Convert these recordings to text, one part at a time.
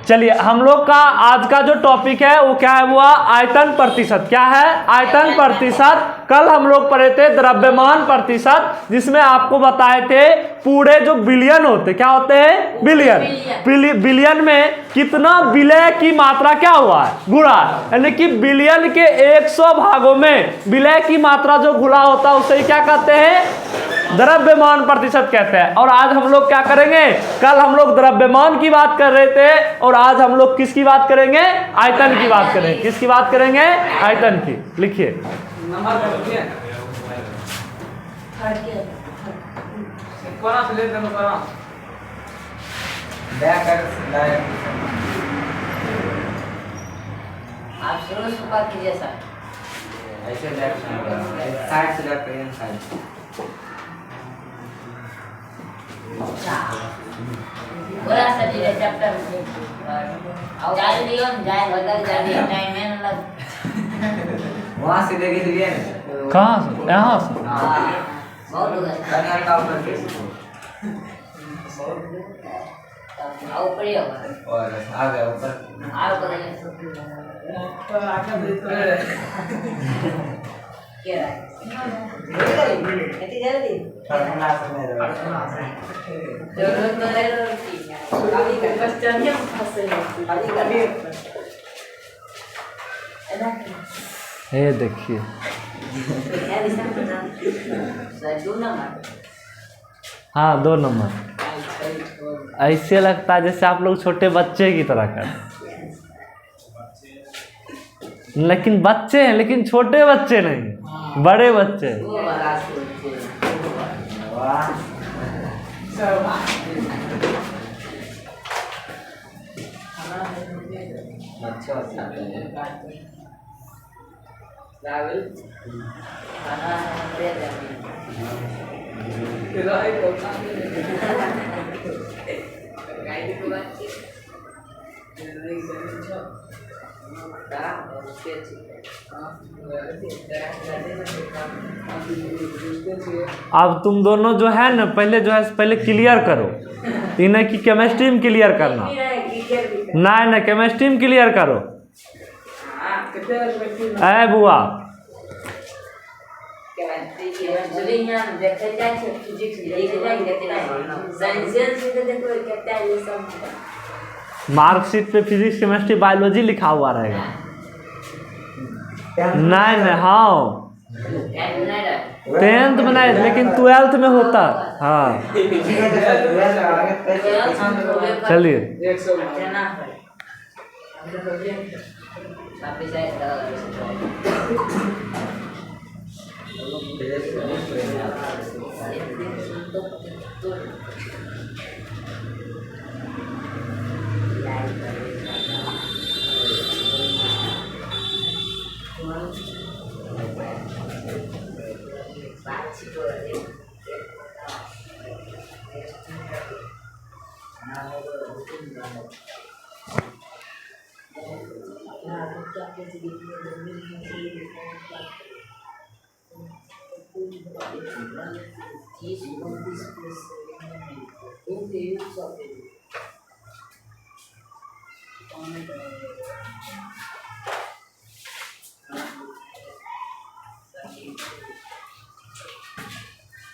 चलिए, हम लोग का आज का जो टॉपिक है वो क्या है, वो आयतन प्रतिशत। क्या है? आयतन प्रतिशत। कल हम लोग पढ़े थे द्रव्यमान प्रतिशत, जिसमें आपको बताए थे पूरे जो बिलियन होते, क्या होते हैं? बिलियन। बिलियन में कितना विलय की मात्रा क्या हुआ है? गुणा। यानी कि बिलियन के 100 भागों में विलय की मात्रा जो गुणा होता है उसे क्या कहते हैं? द्रव्यमान प्रतिशत कहते हैं। और आज हम लोग क्या करेंगे? कल हम लोग द्रव्यमान की बात कर रहे थे और आज हम लोग किसकी बात करेंगे? आयतन की बात करेंगे। किसकी बात करेंगे? आयतन की। लिखिए। आप शुरू शुरुआत कीजिए सर। ऐसे साइड से बैक करिए, साइड। बोला सर जी चैप्टर और जाए दियो जाए बदल जाए टाइम में लग वहां से देखे तो ये ना कहाँ से? यहाँ से? बहुत होगा कन्या का ऊपर के आओ पड़ी होगा और आ गया ऊपर आओ करेंगे क्या इतनी जल्दी जरूरत तो है अभी क्वेश्चन ही फंसे अभी कभी ये देखिए, हाँ 2 नंबर। ऐसे लगता है जैसे आप लोग छोटे बच्चे की तरह कर, लेकिन बच्चे हैं, लेकिन छोटे बच्चे नहीं, बड़े बच्चे। अब तुम दोनों जो है ना, पहले क्लियर करो, इन्हें की केमिस्ट्री में क्लियर करना। नहीं, केमिस्ट्री में क्लियर करो। ऐ बुआ, मार्कशीट पे फिजिक्स केमिस्ट्री बायोलॉजी लिखा हुआ रहेगा। नहीं, हाँ 10th में नहीं, लेकिन 12th में होता। हाँ चलिए।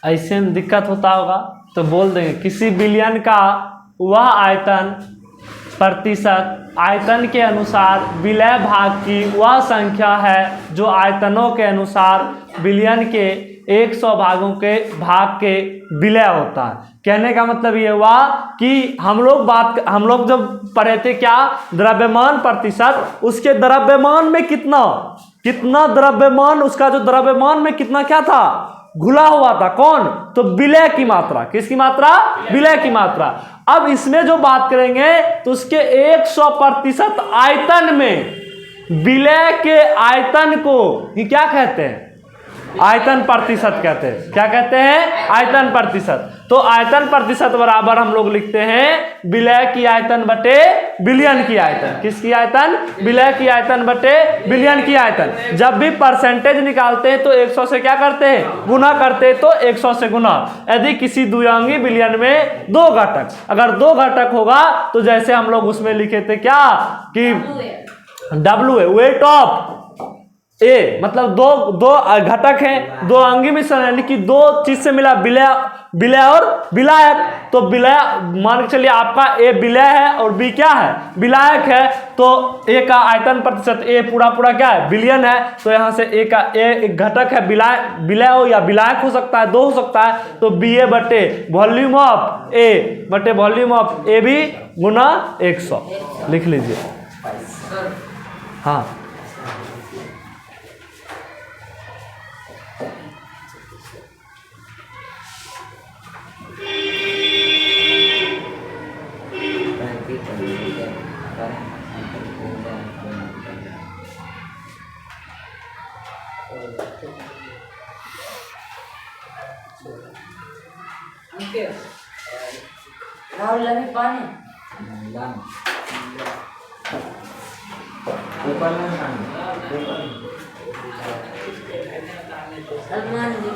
ऐसे में दिक्कत होता होगा तो बोल देंगे किसी बिलियन का वह आयतन प्रतिशत आयतन के अनुसार विलय भाग की वह संख्या है जो आयतनों के अनुसार बिलियन के 100 भागों के भाग के विलय होता है। कहने का मतलब ये हुआ कि हम लोग जब पढ़े थे क्या, द्रव्यमान प्रतिशत, उसके द्रव्यमान में कितना द्रव्यमान, उसका जो द्रव्यमान में कितना क्या था, घुला हुआ था। कौन? तो विलय की मात्रा। किसकी मात्रा? विलय की मात्रा। अब इसमें जो बात करेंगे तो उसके 100% आयतन में विलय के आयतन को ही क्या कहते हैं? आयतन प्रतिशत कहते हैं। क्या कहते हैं? आयतन प्रतिशत। तो आयतन प्रतिशत बराबर हम लोग लिखते हैं विलय की आयतन बटे विलयन की आयतन। किसकी आयतन? विलय की आयतन बटे विलयन की आयतन। जब भी परसेंटेज निकालते हैं तो 100 से क्या करते हैं? गुना करते हैं, तो 100 से गुना। यदि किसी द्विअंगी विलयन में 2 घटक, अगर 2 घटक होगा तो जैसे हम लोग उसमें लिखे थे क्या कि W है वेट ऑफ ए, मतलब दो घटक हैं, दो अंगी मिश्रण यानी कि 2 चीज से मिला, विलय और विलायक। तो विलय मान के चलिए आपका ए विलय है और बी क्या है? विलायक है। तो ए का आयतन प्रतिशत, ए पूरा क्या है? विलयन है। तो यहाँ से ए का ए एक घटक है, विलय हो या विलायक हो सकता है, 2 हो सकता है। तो बी ए बटे वॉल्यूम ऑफ ए बटे वॉल्यूम ऑफ ए बी गुना 100 लिख लीजिए। हाँ राहुल लगी पानी सलमान जी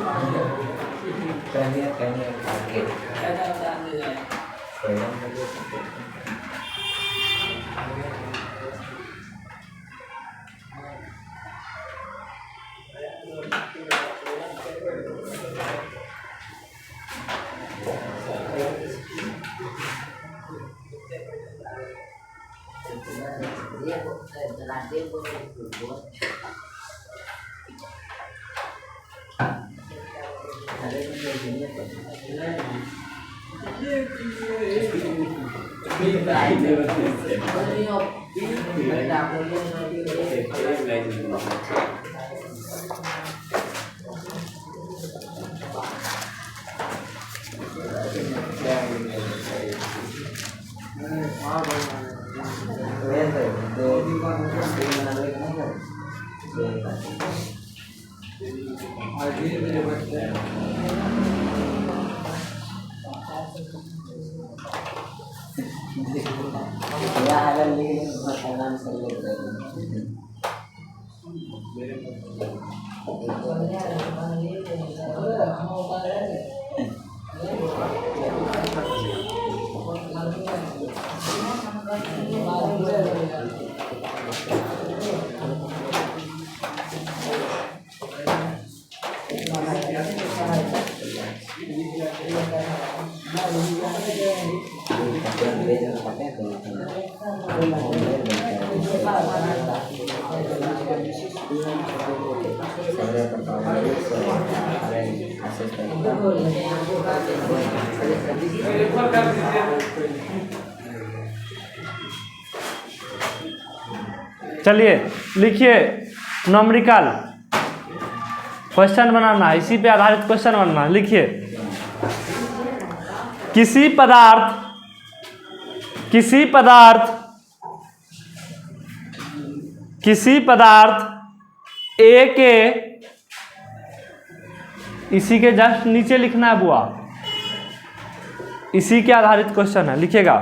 चलिए लिखिए न्यूमेरिकल क्वेश्चन बनाना, इसी पे आधारित क्वेश्चन बनाना। लिखिए किसी पदार्थ ए के, इसी के जस्ट नीचे लिखना है बुआ, इसी के आधारित क्वेश्चन है। लिखिएगा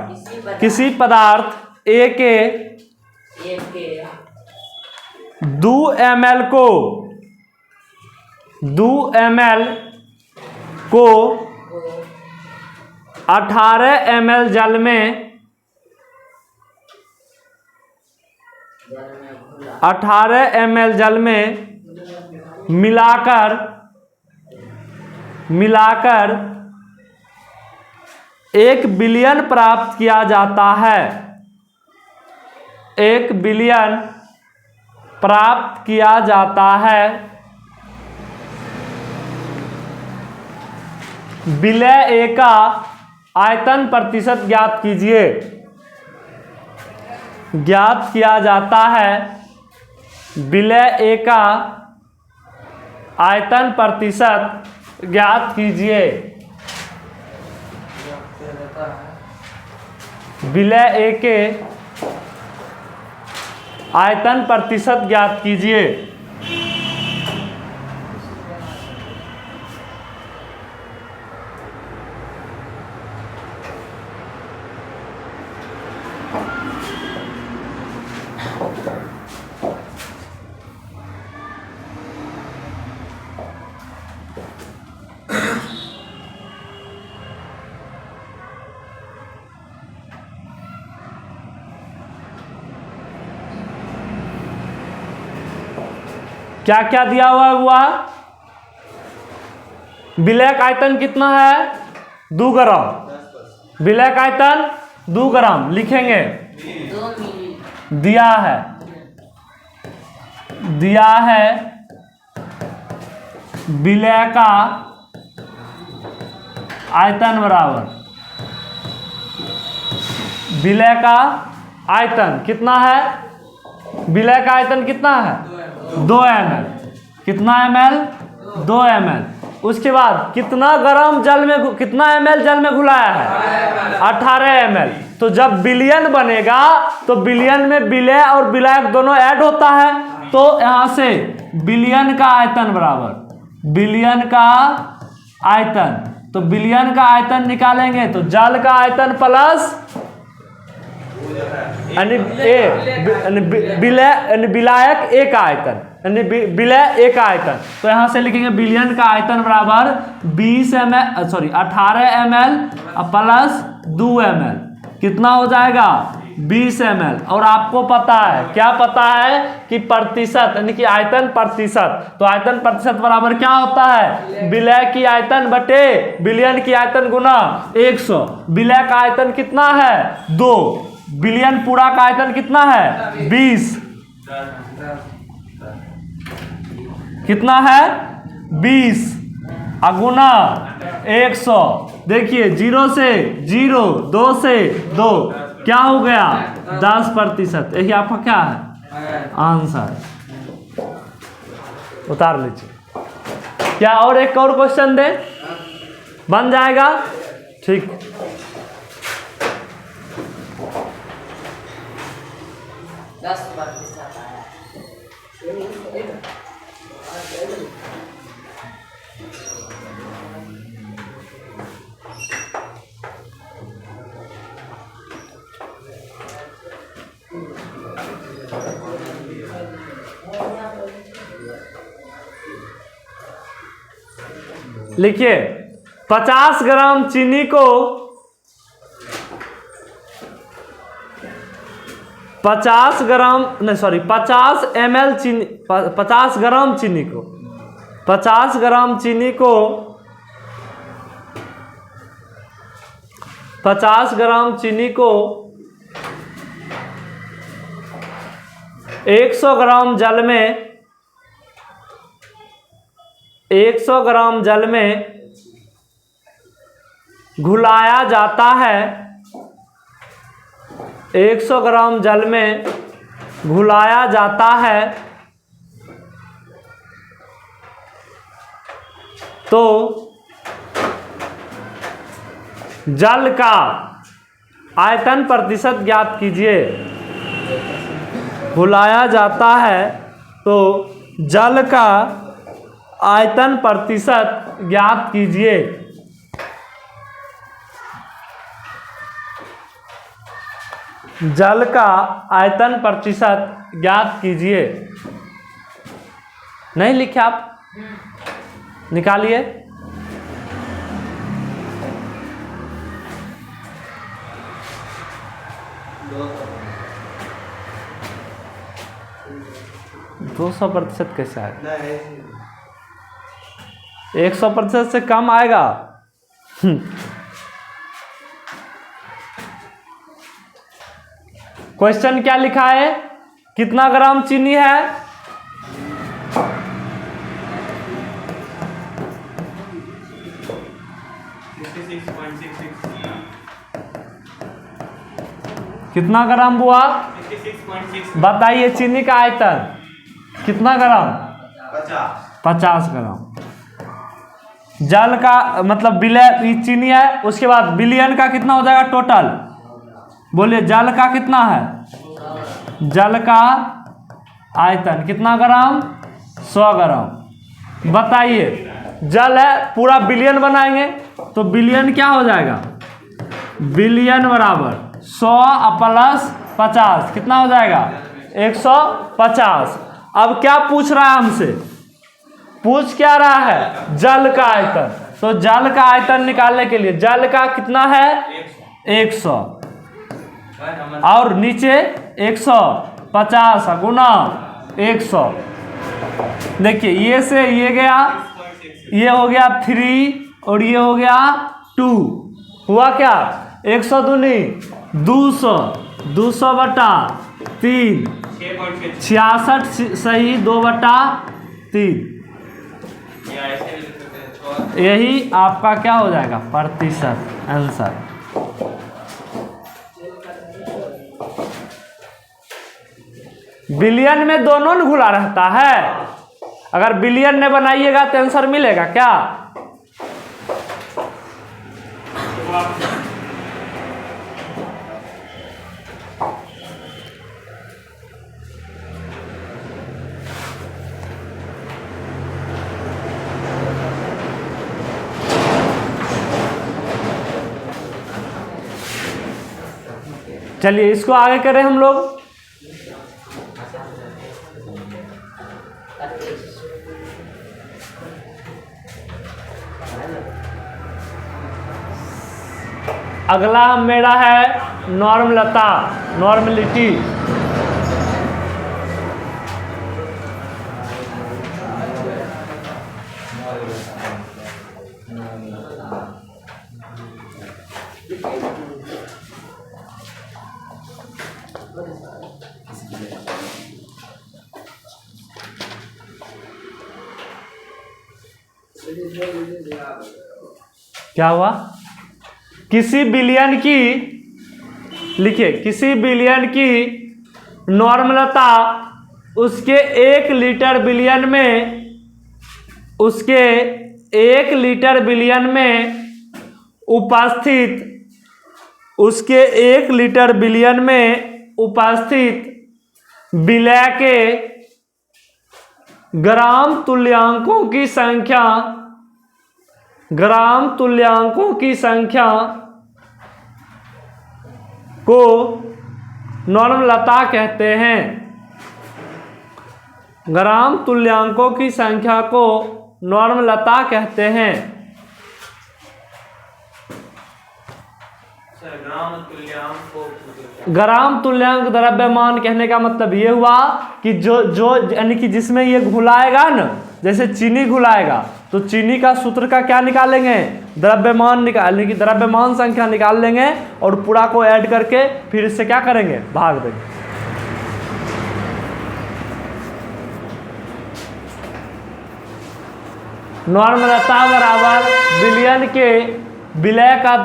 किसी पदार्थ ए के 2 ml को 18 ml जल में 18 ml जल में मिलाकर 1 बिलियन प्राप्त किया जाता है। 1 बिलियन प्राप्त किया जाता है। विलय ए का आयतन प्रतिशत ज्ञात कीजिए। ज्ञात किया जाता है विलय ए का आयतन प्रतिशत ज्ञात कीजिए। विलय ए के आयतन प्रतिशत ज्ञात कीजिए। क्या क्या दिया हुआ है? विलयक आयतन कितना है? 2 ग्राम। विलयक आयतन 2 ग्राम लिखेंगे। 2 मिली दिया है विलय का आयतन बराबर, विलय का आयतन कितना है? विलय का आयतन कितना है? 2 ml। कितना ml? 2 ml। उसके बाद कितना ग्राम जल में, कितना ml जल में घुलाया है? 18 ml। तो जब बिलियन बनेगा तो बिलियन में विलय और विलायक दोनों ऐड होता है, तो यहां से बिलियन का आयतन बराबर बिलियन का आयतन, तो बिलियन का आयतन निकालेंगे तो जल का आयतन प्लस विलायक एक आयतन, विलय एक आयतन। तो यहां से लिखेंगे बिलियन का आयतन बराबर 18 ml प्लस 2 ml। कितना हो जाएगा? 20 ml। और आपको पता है, क्या पता है कि प्रतिशत यानी कि आयतन प्रतिशत, तो आयतन प्रतिशत बराबर क्या होता है? विलय की आयतन बटे बिलियन की आयतन गुना 100। विलय का आयतन कितना है? 2। बिलियन पूरा का आयतन कितना है? 20। कितना है? 20 अगुना 100। देखिए 0 से 0, 2 से 2, क्या हो गया? 10%। यही आपका क्या है? आंसर। उतार लीजिए। क्या और एक और क्वेश्चन दे? बन जाएगा? ठीक। लिखिए 50 ग्राम चीनी को 50 ml चीनी, 50 ग्राम चीनी को 50 ग्राम चीनी को 50 ग्राम चीनी को 100 ग्राम जल में 100 ग्राम जल में घुलाया जाता है। 100 ग्राम जल में घुलाया जाता है तो जल का आयतन प्रतिशत ज्ञात कीजिए। घुलाया जाता है तो जल का आयतन प्रतिशत ज्ञात कीजिए। जल का आयतन प्रतिशत ज्ञात कीजिए। नहीं लिखे आप? निकालिए। दो 200% कैसे आएगा? 100% से कम आएगा। क्वेश्चन क्या लिखा है? कितना ग्राम चीनी है? कितना ग्राम हुआ? 56.6। बताइए चीनी का आयतन कितना ग्राम? 50 ग्राम। जल का मतलब विलय चीनी है, उसके बाद बिलियन का कितना हो जाएगा टोटल? बोलिए जल का कितना है? जल का आयतन कितना ग्राम? 100 ग्राम। बताइए जल है, पूरा बिलियन बनाएंगे तो बिलियन क्या हो जाएगा? बिलियन बराबर 100 प्लस 50 कितना हो जाएगा? 150। अब क्या पूछ रहा है हमसे? पूछ क्या रहा है? जल का आयतन। तो जल का आयतन निकालने के लिए जल का कितना है? 100 और नीचे 150 गुना 100। देखिए ये से ये गया, ये हो गया 3 और ये हो गया 2, हुआ क्या 100 दूनी 200, 200 बटा 3, 66 सही 2/3। यही आपका क्या हो जाएगा प्रतिशत आंसर। बिलियन में दोनों न घुला रहता है, अगर बिलियन में बनाइएगा तो आंसर मिलेगा क्या? चलिए इसको आगे करें हम लोग। अगला मेरा है नॉर्मलता, नॉर्मलिटी। क्या हुआ? किसी बिलियन की, लिखिए किसी बिलियन की नॉर्मलता उसके 1 लीटर बिलियन में, उसके 1 लीटर बिलियन में उपस्थित, उसके 1 लीटर बिलियन में उपस्थित विलय के ग्राम तुल्यांकों की संख्या, ग्राम तुल्यांकों की संख्या को नॉर्मलता कहते हैं। ग्राम तुल्यांकों की संख्या को नॉर्मलता कहते हैं। ग्राम तुल्यांक द्रव्यमान कहने का मतलब ये हुआ कि जो यानी कि जिसमें ये घुलाएगा ना, जैसे चीनी घुलाएगा तो चीनी का सूत्र का क्या निकालेंगे? द्रव्यमान निकालने की द्रव्यमान संख्या निकाल लेंगे और पूरा को ऐड करके फिर इससे क्या करेंगे? भाग देंगे। नॉर्मलता बराबर बिलियन के विलय का।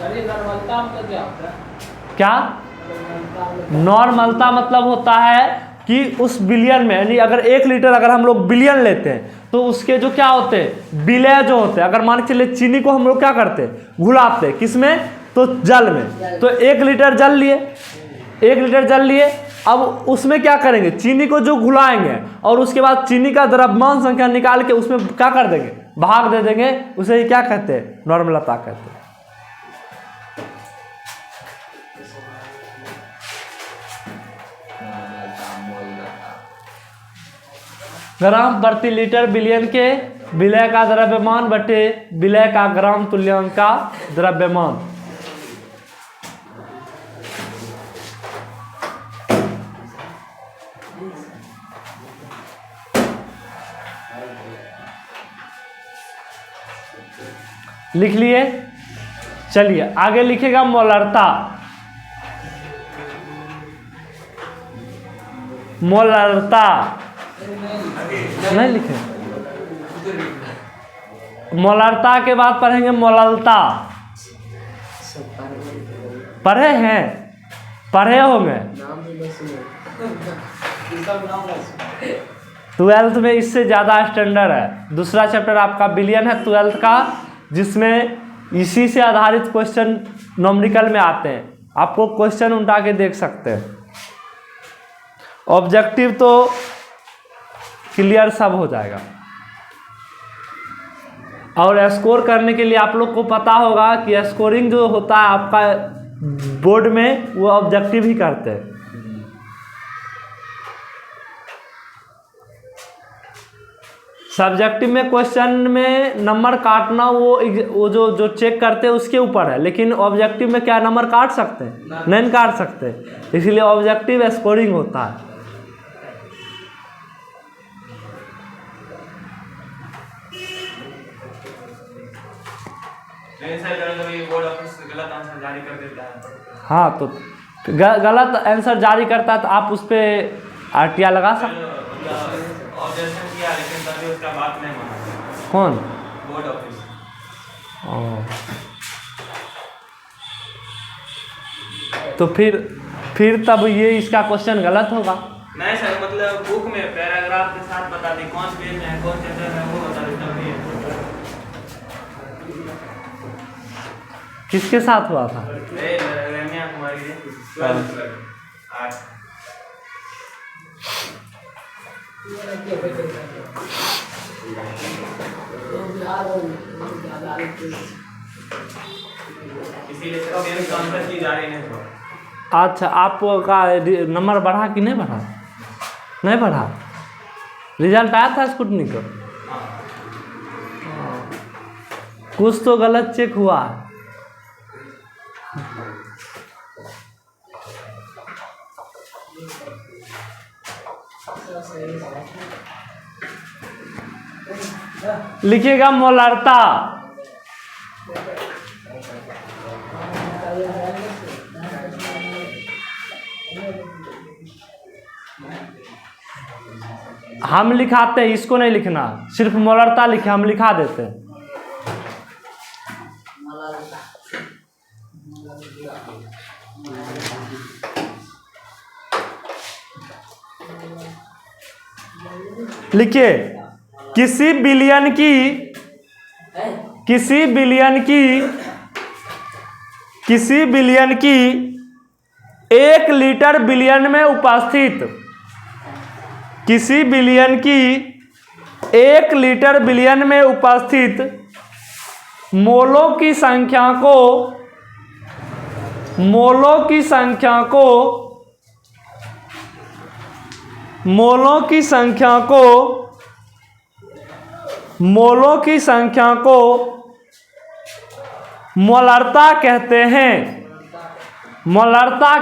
नॉर्मलता मतलब क्या होता है? क्या नॉर्मलता मतलब होता है कि उस बिलियन में, यानी अगर 1 लीटर अगर हम लोग बिलियन लेते हैं तो उसके जो क्या होते हैं? विलय जो होते हैं। अगर मान के चलिए चीनी को हम लोग क्या करते हैं? घुलाते हैं। किसमें? तो जल में। तो 1 लीटर जल लिए, 1 लीटर जल लिए, अब उसमें क्या करेंगे? चीनी को जो घुलाएंगे और उसके बाद चीनी का द्रव्यमान संख्या निकाल के उसमें क्या कर देंगे? भाग दे देंगे। उसे ही क्या कहते हैं? नॉर्मलता कहते हैं। ग्राम प्रति लीटर बिलियन के विलय का द्रव्यमान बटे विलय का ग्राम तुल्यांक का द्रव्यमान। लिख लिए। चलिए आगे लिखेगा मोलरता। मोलरता नहीं लिखे, मोलरता के बाद पढ़ेंगे मोललता। पढ़े हैं? पढ़े होंगे 12th में, इससे ज़्यादा स्टैंडर्ड है। दूसरा चैप्टर आपका बिलियन है 12th का, जिसमें इसी से आधारित क्वेश्चन न्यूमेरिकल में आते हैं। आपको क्वेश्चन उठा के देख सकते हैं। ऑब्जेक्टिव तो क्लियर सब हो जाएगा। और स्कोर करने के लिए आप लोग को पता होगा कि स्कोरिंग जो होता है आपका बोर्ड में, वो ऑब्जेक्टिव ही करते हैं। सब्जेक्टिव में क्वेश्चन में नंबर काटना वो जो चेक करते हैं उसके ऊपर है, लेकिन ऑब्जेक्टिव में क्या नंबर काट सकते हैं? नहीं काट सकते, इसलिए ऑब्जेक्टिव स्कोरिंग होता है। बोर्ड ऑफिस गलत आंसर जारी कर देता है। हाँ, तो गलत आंसर जारी करता है तो आप उस पर RTI लगा सकते। ऑब्जेक्शन किया लेकिन तभी उसका बात नहीं माना। कौन? Board office. तो फिर तब ये इसका क्वेश्चन गलत होगा। नहीं सर, मतलब बुक में पैराग्राफ के साथ बता दी कौन पेज में है, कौन चैप्टर में, वो बता दी तभी है। किसके साथ हुआ था? रम्या कुमारी ने 12th आर्ट। इसीलिए सर आंसर की जारी नहीं हुआ। अच्छा, आपका नंबर बढ़ा कि नहीं बढ़ा? नहीं बढ़ा। रिजल्ट आया था स्कूटनी को? कुछ तो गलत चेक हुआ है। लिखिएगा मोलार्ता। हम लिखाते हैं, इसको नहीं लिखना, सिर्फ मोलार्ता लिखे, हम लिखा देते हैं। लिखिए, किसी बिलियन की 1 लीटर बिलियन में उपस्थित, किसी बिलियन की 1 लीटर बिलियन में उपस्थित मोलों की संख्या को मोलार्ता कहते हैं। मोलार्ता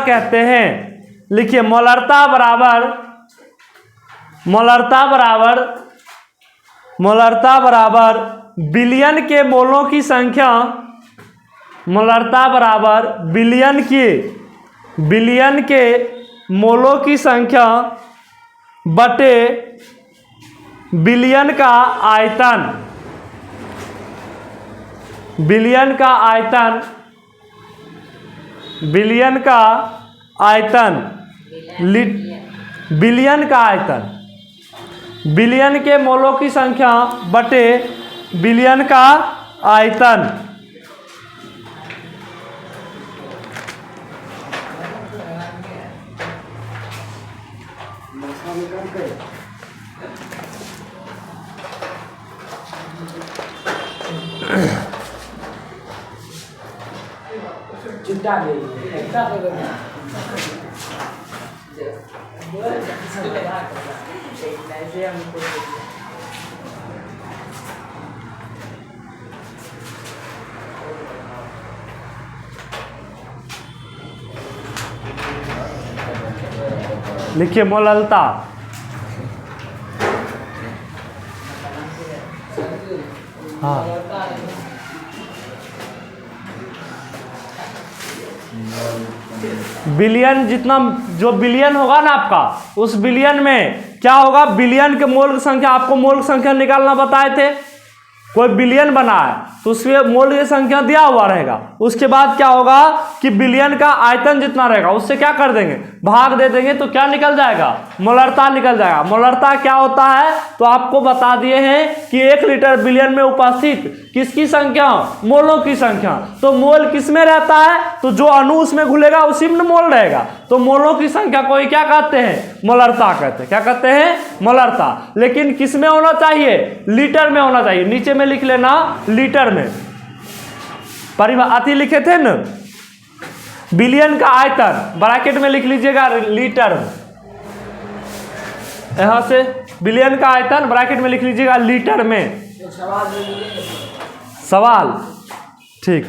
कहते हैं। लिखिए, मोलार्ता बराबर बिलियन के मोलों की संख्या, बिलियन के मोलों की संख्या बटे बिलियन का आयतन। बिलियन का आयतन बिलियन के मोलों की संख्या बटे बिलियन का आयतन। लिखिए, मोललता। हाँ, बिलियन, जितना जो बिलियन होगा ना आपका, उस बिलियन में क्या होगा? बिलियन के मोल की संख्या, आपको मोल की संख्या निकालना बताए थे। कोई बिलियन बना है तो उसमें मोल की संख्या दिया हुआ रहेगा। उसके बाद क्या होगा कि बिलियन का आयतन जितना रहेगा उससे क्या कर देंगे? भाग दे देंगे, तो क्या निकल जाएगा? मोलार्ता निकल जाएगा। मोलार्ता क्या होता है तो आपको बता दिए हैं कि 1 लीटर बिलियन में उपस्थित किसकी संख्या? मोलों की संख्या। तो मोल किस में रहता है? तो जो अणु उसमें घुलेगा उसी में मोल रहेगा। तो मोलों की संख्या को ही क्या कहते हैं? मोलार्ता कहते हैं। क्या कहते हैं? मोलार्ता। लेकिन किस में होना चाहिए? लीटर में होना चाहिए। नीचे में लिख लेना, लीटर में। अति लिखे थे न, बिलियन का आयतन ब्रैकेट में लिख लीजिएगा लीटर। यहाँ से बिलियन का आयतन ब्रैकेट में लिख लीजिएगा लीटर में। सवाल ठीक।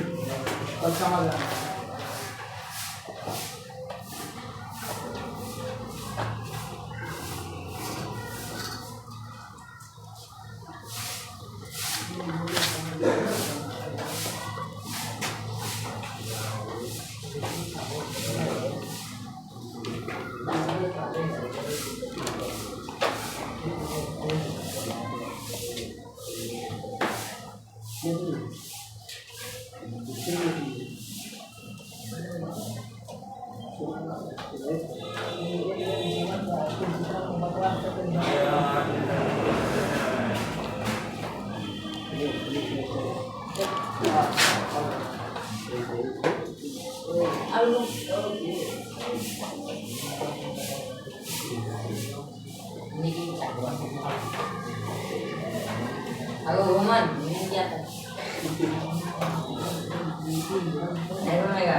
Aku Roman, ini siapa? Ayo mereka.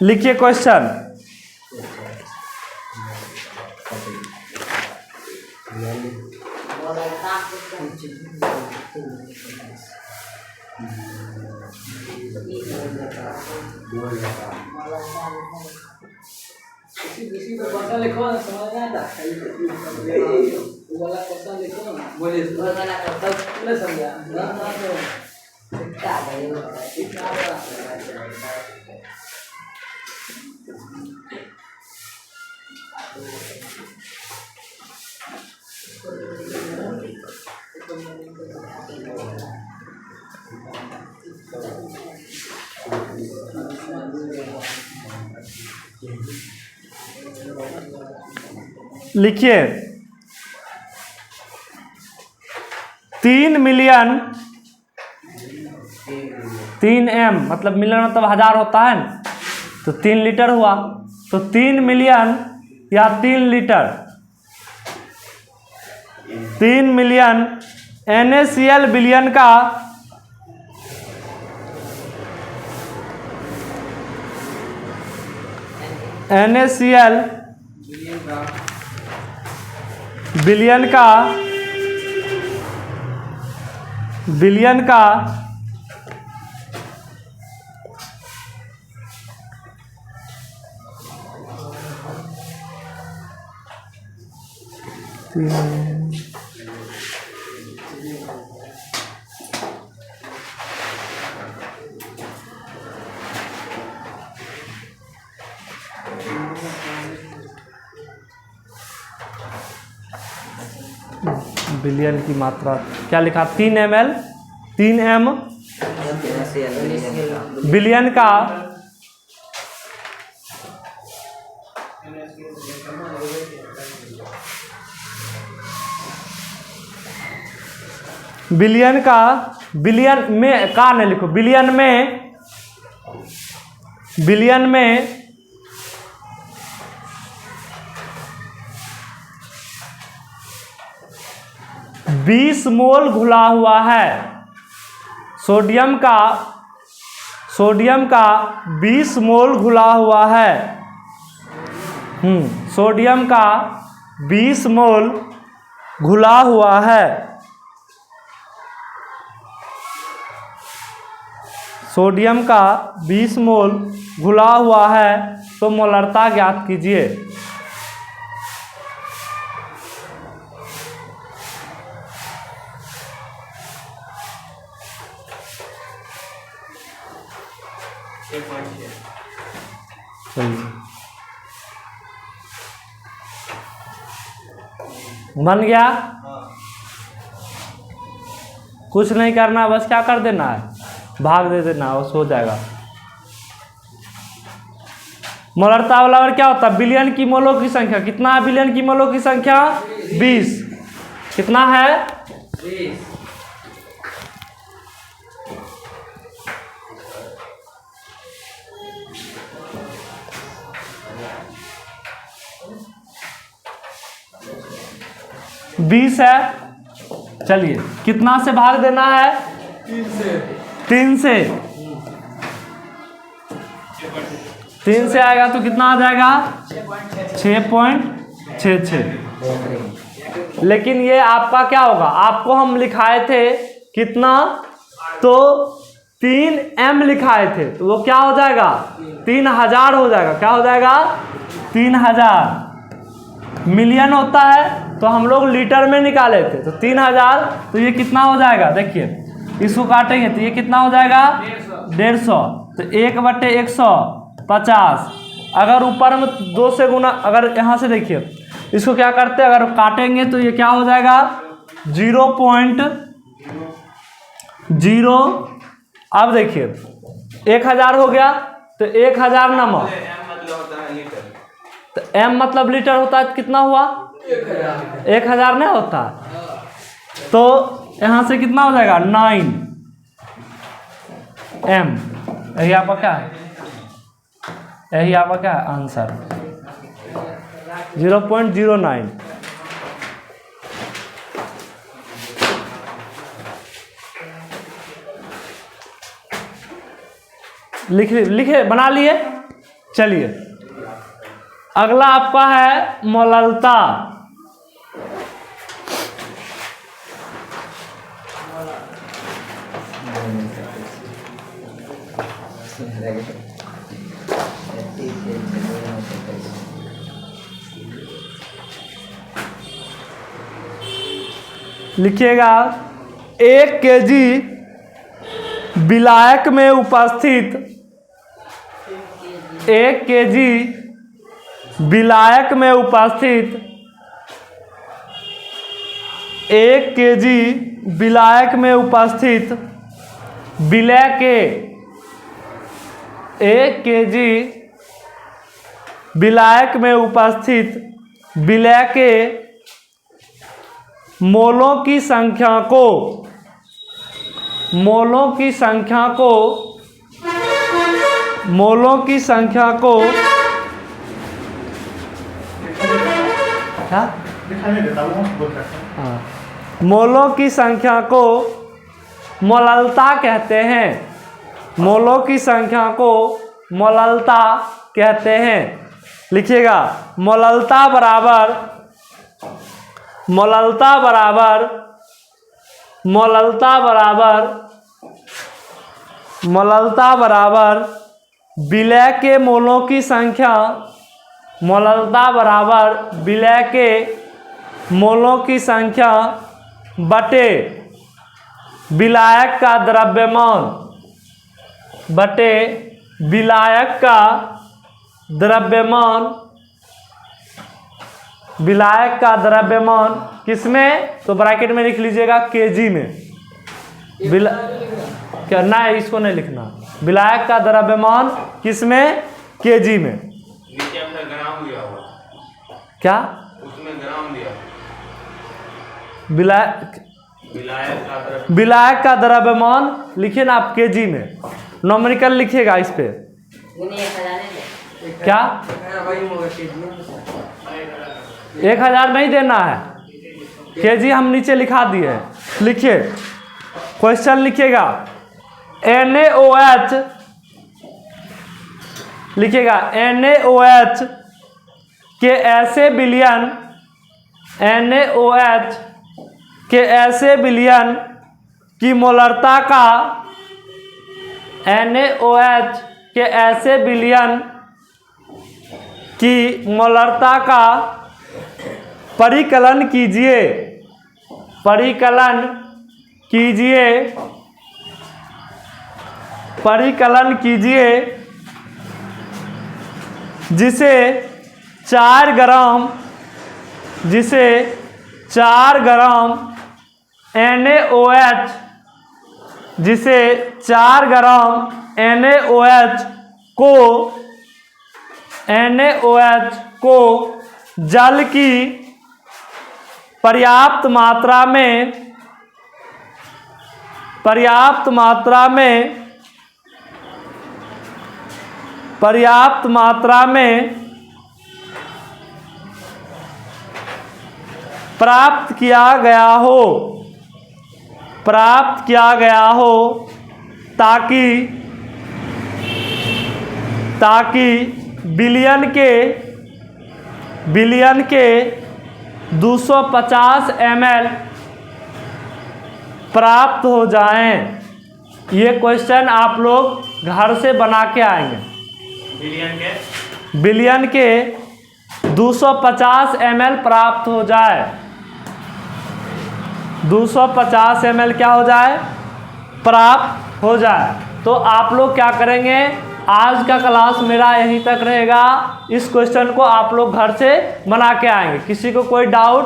लिखिए क्वेश्चन। किसी पे क्वेश्चन लिखो ना, समझ नहीं आता। वो वाला क्वेश्चन लिखो ना, बोलिए। वो वाला क्वेश्चन नहीं समझा ना, क्या करेगा? लिखिए 3 मिलियन 3M मतलब मिलियन मतलब हजार होता है ना, तो 3 लीटर हुआ, तो 3 मिलियन या 3 लीटर 3 मिलियन NaCl बिलियन का NaCl बिलियन का बिलियन की मात्रा क्या लिखा? 3 ml 3M बिलियन का बिलियन में का नहीं लिखो, बिलियन में 20 मोल घुला हुआ है। सोडियम का 20 मोल घुला हुआ है। सोडियम का 20 मोल घुला हुआ है। सोडियम का 20 मोल घुला हुआ है, तो मोलरता ज्ञात कीजिए। बन गया? कुछ नहीं करना, बस क्या कर देना है, भाग दे देना, वो हो जाएगा। मोलरता वाला और क्या होता है? बिलियन की मोलों की संख्या। कितना है बिलियन की मोलों की संख्या? 20। कितना है? 20 है। चलिए कितना से भाग देना है? 3 से। 3 से आएगा तो कितना आ जाएगा? 6.66। लेकिन ये आपका क्या होगा? आपको हम लिखाए थे कितना? तो 3m लिखाए थे, तो वो क्या हो जाएगा? 3000 हो जाएगा। क्या हो जाएगा? 3000। मिलियन होता है तो हम लोग लीटर में निकाले थे, तो 3000। तो ये कितना हो जाएगा? देखिए इसको काटेंगे तो ये कितना हो जाएगा? 150। तो 1/150। अगर ऊपर में 2 से गुना, अगर यहाँ से देखिए इसको क्या करते हैं, अगर काटेंगे तो ये क्या हो जाएगा? 0.0। अब देखिए 1000 हो गया, तो 1000 नमक, मतलब होता है लीटर। तो m मतलब लीटर होता है। कितना हुआ? 1000 नहीं होता। तो यहाँ से कितना हो जाएगा? 9m। यही आपका क्या है? यही आपका क्या है आंसर? 0.09। लिखे बना लिए। चलिए अगला आपका है मोललता। लिखिएगा 1 केजी विलायक में उपस्थित 1 केजी विलायक में उपस्थित 1 केजी विलायक में उपस्थित विलय के 1 केजी विलायक में उपस्थित विलय के मोलों की संख्या को क्या? हाँ, मोलों की संख्या को मोललता कहते हैं। मोलों की संख्या को मोललता कहते हैं। लिखिएगा मोललता बराबर विलय के मोलों की संख्या विलय के मोलों की संख्या बटे विलायक का द्रव्यमान विलायक का द्रव्यमान किसमें? तो ब्रैकेट में लिख लीजिएगा केजी में। क्या ना, इसको नहीं लिखना। विलायक का द्रव्यमान किसमें? केजी में। नीचे हमने ग्राम दिया हुआ। क्या? उसमें ग्राम दिया। विलायक का द्रव्यमान लिखिए ना आप केजी में। नॉमिनिकल लिखिएगा इस पे। क्या? 1000 नहीं देना है, केजी हम नीचे लिखा दिए हैं। लिखिए क्वेश्चन लिखिएगा NaOH लिखिएगा NaOH के ऐसे विलयन की मोलरता का NaOH के ऐसे विलयन की मोलरता का परिकलन कीजिए जिसे 4 ग्राम NaOH जिसे 4 ग्राम NaOH को जल की पर्याप्त मात्रा में प्राप्त किया गया हो ताकि बिलियन के 250 ml प्राप्त हो जाएं। ये क्वेश्चन आप लोग घर से बना के आएंगे। बिलियन के 250 ml प्राप्त हो जाए, 250 ml क्या हो जाए, प्राप्त हो जाए। तो आप लोग क्या करेंगे, आज का क्लास मेरा यहीं तक रहेगा। इस क्वेश्चन को आप लोग घर से बना के आएंगे। किसी को कोई डाउट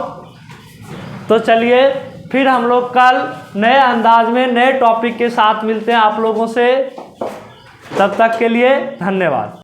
तो चलिए फिर हम लोग कल नए अंदाज में नए टॉपिक के साथ मिलते हैं आप लोगों से। तब तक के लिए धन्यवाद।